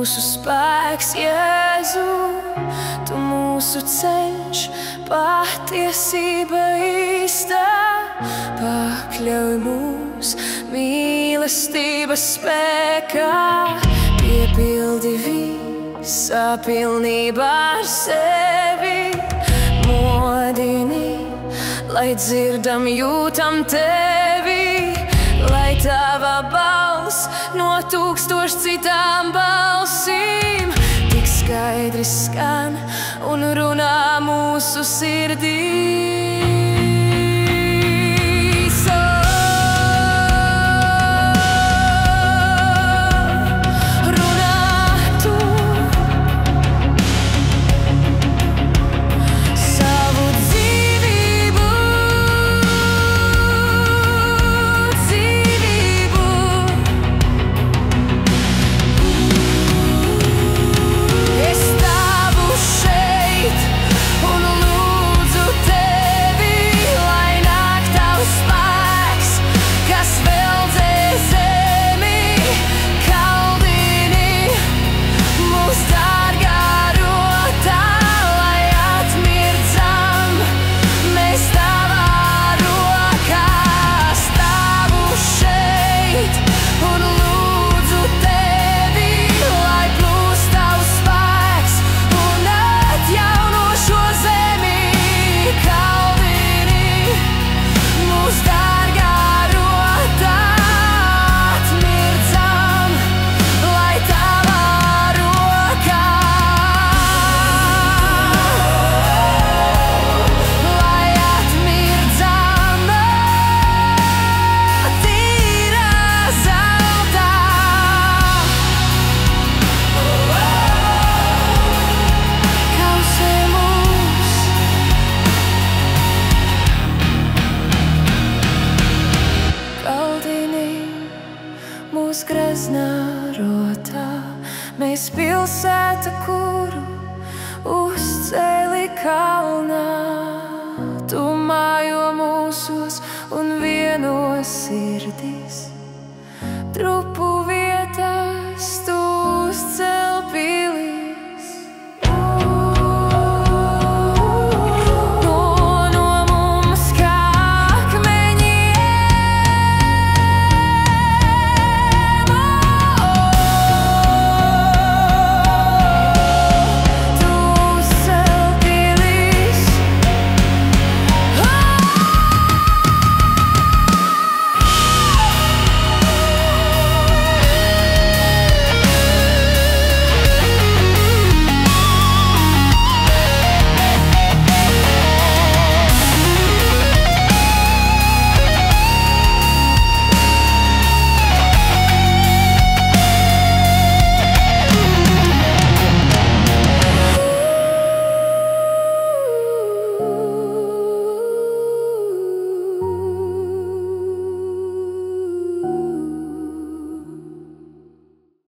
mūsu spēks, Jēzu, tu mūsu ceļš, patiesība īstā. Pakļauj mūs mīlestības spēkā, piepildi visā pilnībā ar sevi. Modini, lai dzirdam, jūtam tevi, lai tava balss no tūkstoš citām balsīm tik skaidri skan un runā mūsu sirdīs. Mūs greznā rotā, mēs pilsēta, kuru uzcēli kalnā. Tu mājo mūsos un vieno sirdī.